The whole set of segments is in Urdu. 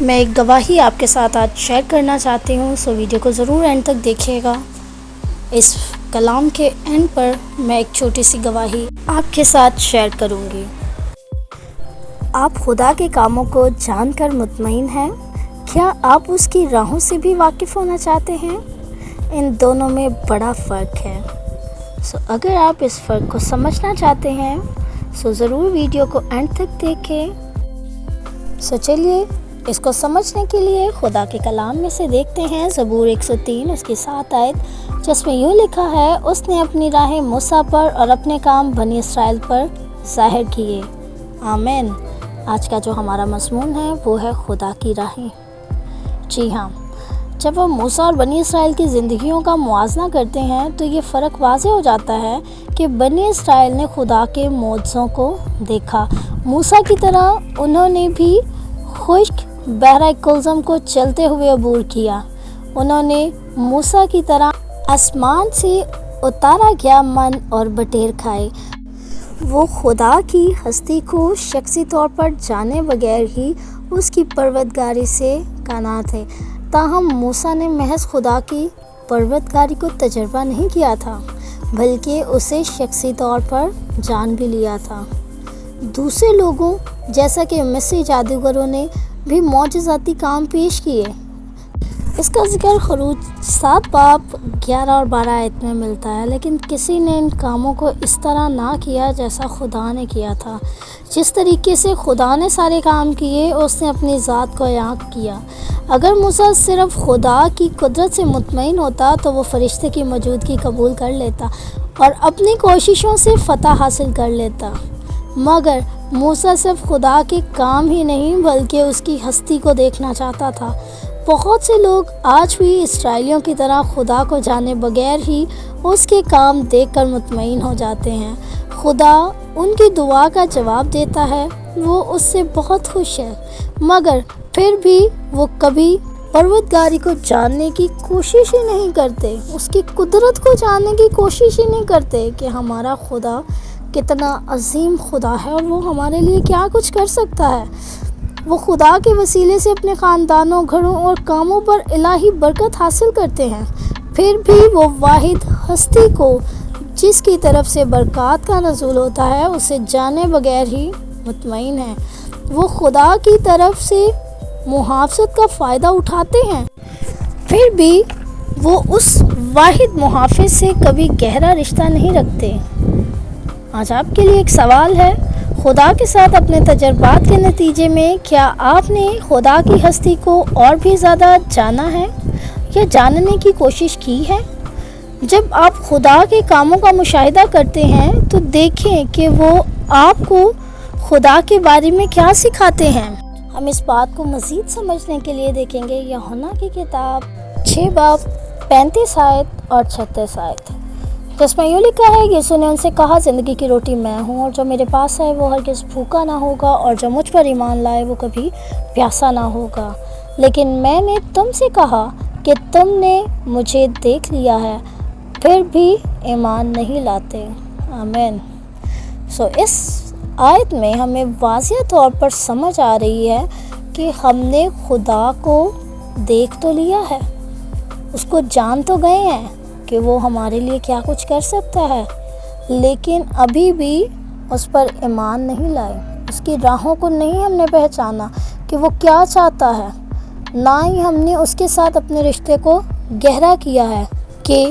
میں ایک گواہی آپ کے ساتھ آج شیئر کرنا چاہتی ہوں، سو ویڈیو کو ضرور اینڈ تک دیکھیے گا۔ اس کلام کے اینڈ پر میں ایک چھوٹی سی گواہی آپ کے ساتھ شیئر کروں گی۔ آپ خدا کے کاموں کو جان کر مطمئن ہیں؟ کیا آپ اس کی راہوں سے بھی واقف ہونا چاہتے ہیں؟ ان دونوں میں بڑا فرق ہے۔ اگر آپ اس فرق کو سمجھنا چاہتے ہیں سو ضرور ویڈیو کو اینڈ تک دیکھیں۔ چلیے اس کو سمجھنے کے لیے خدا کے کلام میں سے دیکھتے ہیں زبور 103 اس کی 7 آیت، جس میں یوں لکھا ہے، اس نے اپنی راہیں موسیٰ پر اور اپنے کام بنی اسرائیل پر ظاہر کیے۔ آمین۔ آج کا جو ہمارا مضمون ہے وہ ہے خدا کی راہیں۔ جی ہاں، جب ہم موسیٰ اور بنی اسرائیل کی زندگیوں کا موازنہ کرتے ہیں تو یہ فرق واضح ہو جاتا ہے کہ بنی اسرائیل نے خدا کے معجزوں کو دیکھا۔ موسیٰ کی طرح انہوں نے بھی خشک بحیرہ کلزم کو چلتے ہوئے عبور کیا۔ انہوں نے موسیٰ کی طرح آسمان سے اتارا گیا من اور بٹیر کھائے۔ وہ خدا کی ہستی کو شخصی طور پر جانے بغیر ہی اس کی پروردگاری سے قانع تھے۔ تاہم موسیٰ نے محض خدا کی پروردگاری کو تجربہ نہیں کیا تھا بلکہ اسے شخصی طور پر جان بھی لیا تھا۔ دوسرے لوگوں جیسا کہ مصری جادوگروں نے بھی معجزاتی کام پیش کیے۔ اس کا ذکر خروج 7 باب 11 اور 12 آیت میں ملتا ہے، لیکن کسی نے ان کاموں کو اس طرح نہ کیا جیسا خدا نے کیا تھا۔ جس طریقے سے خدا نے سارے کام کیے اس نے اپنی ذات کو عیاں کیا۔ اگر موسیٰ صرف خدا کی قدرت سے مطمئن ہوتا تو وہ فرشتے کی موجودگی قبول کر لیتا اور اپنی کوششوں سے فتح حاصل کر لیتا، مگر موسیٰ صرف خدا کے کام ہی نہیں بلکہ اس کی ہستی کو دیکھنا چاہتا تھا۔ بہت سے لوگ آج بھی اسرائیلیوں کی طرح خدا کو جانے بغیر ہی اس کے کام دیکھ کر مطمئن ہو جاتے ہیں۔ خدا ان کی دعا کا جواب دیتا ہے، وہ اس سے بہت خوش ہے، مگر پھر بھی وہ کبھی پروردگاری کو جاننے کی کوشش ہی نہیں کرتے، اس کی قدرت کو جاننے کی کوشش ہی نہیں کرتے کہ ہمارا خدا کتنا عظیم خدا ہے اور وہ ہمارے لیے کیا کچھ کر سکتا ہے۔ وہ خدا کے وسیلے سے اپنے خاندانوں، گھروں اور کاموں پر الہی برکت حاصل کرتے ہیں، پھر بھی وہ واحد ہستی کو جس کی طرف سے برکات کا نزول ہوتا ہے اسے جانے بغیر ہی مطمئن ہیں۔ وہ خدا کی طرف سے محافظت کا فائدہ اٹھاتے ہیں، پھر بھی وہ اس واحد محافظ سے کبھی گہرا رشتہ نہیں رکھتے۔ آج آپ کے لیے ایک سوال ہے، خدا کے ساتھ اپنے تجربات کے نتیجے میں کیا آپ نے خدا کی ہستی کو اور بھی زیادہ جانا ہے یا جاننے کی کوشش کی ہے؟ جب آپ خدا کے کاموں کا مشاہدہ کرتے ہیں تو دیکھیں کہ وہ آپ کو خدا کے بارے میں کیا سکھاتے ہیں۔ ہم اس بات کو مزید سمجھنے کے لیے دیکھیں گے یوحنا کی کتاب 6 باب 35 آیت اور 36 آیت، جس میں یوں لکھا ہے، یسوع نے ان سے کہا، زندگی کی روٹی میں ہوں، اور جو میرے پاس ہے وہ ہرگز بھوکا نہ ہوگا، اور جو مجھ پر ایمان لائے وہ کبھی پیاسا نہ ہوگا۔ لیکن میں نے تم سے کہا کہ تم نے مجھے دیکھ لیا ہے پھر بھی ایمان نہیں لاتے۔ آمین۔ اس آیت میں ہمیں واضح طور پر سمجھ آ رہی ہے کہ ہم نے خدا کو دیکھ تو لیا ہے، اس کو جان تو گئے ہیں کہ وہ ہمارے لیے کیا کچھ کر سکتا ہے، لیکن ابھی بھی اس پر ایمان نہیں لائے، اس کی راہوں کو نہیں ہم نے پہچانا کہ وہ کیا چاہتا ہے، نہ ہی ہم نے اس کے ساتھ اپنے رشتے کو گہرا کیا ہے کہ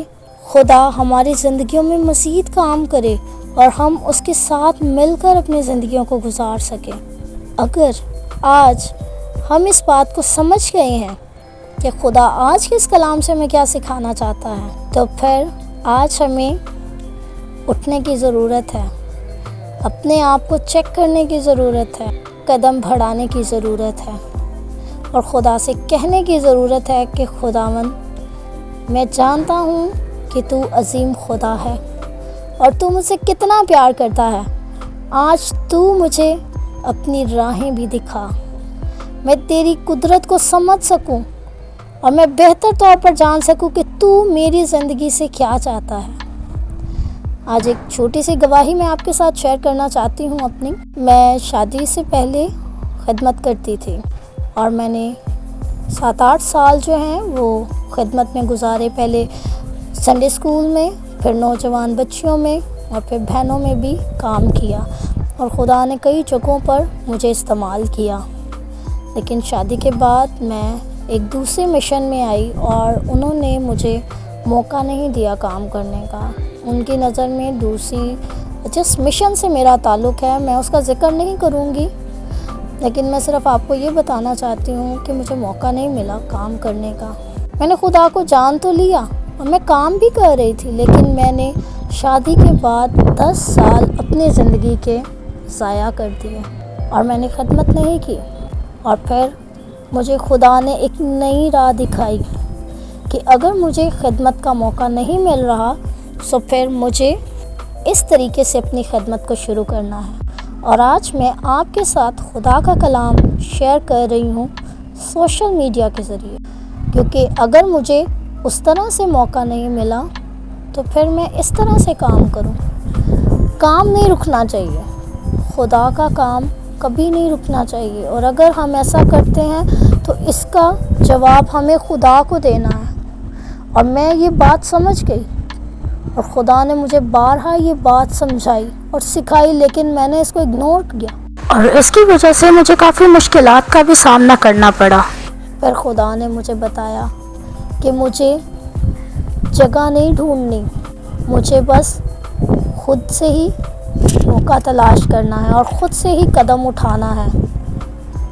خدا ہماری زندگیوں میں مزید کام کرے اور ہم اس کے ساتھ مل کر اپنی زندگیوں کو گزار سکیں۔ اگر آج ہم اس بات کو سمجھ گئے ہیں کہ خدا آج کے اس کلام سے ہمیں کیا سکھانا چاہتا ہے، تو پھر آج ہمیں اٹھنے کی ضرورت ہے، اپنے آپ کو چیک کرنے کی ضرورت ہے، قدم بڑھانے کی ضرورت ہے اور خدا سے کہنے کی ضرورت ہے کہ خداوند، میں جانتا ہوں کہ تو عظیم خدا ہے اور تو مجھ سے کتنا پیار کرتا ہے۔ آج تو مجھے اپنی راہیں بھی دکھا، میں تیری قدرت کو سمجھ سکوں اور میں بہتر طور پر جان سکوں کہ تو میری زندگی سے کیا چاہتا ہے۔ آج ایک چھوٹی سی گواہی میں آپ کے ساتھ شیئر کرنا چاہتی ہوں اپنی۔ میں شادی سے پہلے خدمت کرتی تھی اور میں نے 7-8 سال جو ہیں وہ خدمت میں گزارے، پہلے سنڈے اسکول میں، پھر نوجوان بچیوں میں اور پھر بہنوں میں بھی کام کیا، اور خدا نے کئی جگہوں پر مجھے استعمال کیا۔ لیکن شادی کے بعد میں ایک دوسرے مشن میں آئی اور انہوں نے مجھے موقع نہیں دیا کام کرنے کا۔ ان کی نظر میں دوسری جس مشن سے میرا تعلق ہے میں اس کا ذکر نہیں کروں گی، لیکن میں صرف آپ کو یہ بتانا چاہتی ہوں کہ مجھے موقع نہیں ملا کام کرنے کا۔ میں نے خدا کو جان تو لیا اور میں کام بھی کر رہی تھی، لیکن میں نے شادی کے بعد 10 سال اپنی زندگی کے ضائع کر دیے اور میں نے خدمت نہیں کی۔ اور پھر مجھے خدا نے ایک نئی راہ دکھائی کہ اگر مجھے خدمت کا موقع نہیں مل رہا تو پھر مجھے اس طریقے سے اپنی خدمت کو شروع کرنا ہے۔ اور آج میں آپ کے ساتھ خدا کا کلام شیئر کر رہی ہوں سوشل میڈیا کے ذریعے، کیونکہ اگر مجھے اس طرح سے موقع نہیں ملا تو پھر میں اس طرح سے کام کروں۔ کام نہیں رکنا چاہیے، خدا کا کام کبھی نہیں رکنا چاہیے، اور اگر ہم ایسا کرتے ہیں تو اس کا جواب ہمیں خدا کو دینا ہے۔ اور میں یہ بات سمجھ گئی اور خدا نے مجھے بارہا یہ بات سمجھائی اور سکھائی، لیکن میں نے اس کو اگنور کیا اور اس کی وجہ سے مجھے کافی مشکلات کا بھی سامنا کرنا پڑا۔ پھر خدا نے مجھے بتایا کہ مجھے جگہ نہیں ڈھونڈنی، مجھے بس خود سے ہی موقع تلاش کرنا ہے اور خود سے ہی قدم اٹھانا ہے۔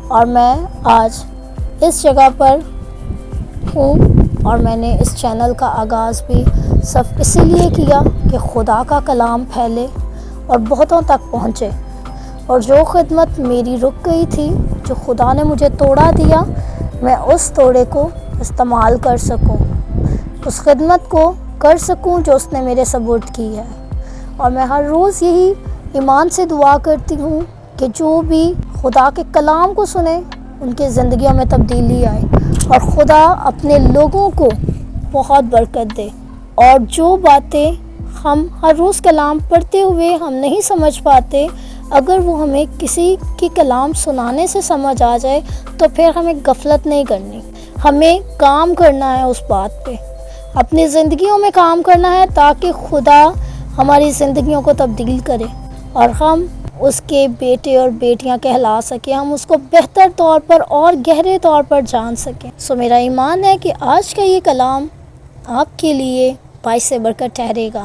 اور میں آج اس جگہ پر ہوں، اور میں نے اس چینل کا آغاز بھی صرف اسی لیے کیا کہ خدا کا کلام پھیلے اور بہتوں تک پہنچے، اور جو خدمت میری رک گئی تھی، جو خدا نے مجھے توڑا دیا، میں اس توڑے کو استعمال کر سکوں، اس خدمت کو کر سکوں جو اس نے میرے سپورٹ کی ہے۔ اور میں ہر روز یہی ایمان سے دعا کرتی ہوں کہ جو بھی خدا کے کلام کو سنے ان کی زندگیوں میں تبدیلی آئے اور خدا اپنے لوگوں کو بہت برکت دے۔ اور جو باتیں ہم ہر روز کلام پڑھتے ہوئے ہم نہیں سمجھ پاتے، اگر وہ ہمیں کسی کی کلام سنانے سے سمجھ آ جائے تو پھر ہمیں غفلت نہیں کرنی، ہمیں کام کرنا ہے اس بات پہ، اپنی زندگیوں میں کام کرنا ہے تاکہ خدا ہماری زندگیوں کو تبدیل کرے اور ہم اس کے بیٹے اور بیٹیاں کہلا سکیں، ہم اس کو بہتر طور پر اور گہرے طور پر جان سکیں۔ میرا ایمان ہے کہ آج کا یہ کلام آپ کے لیے باعث برکت ٹھہرے گا۔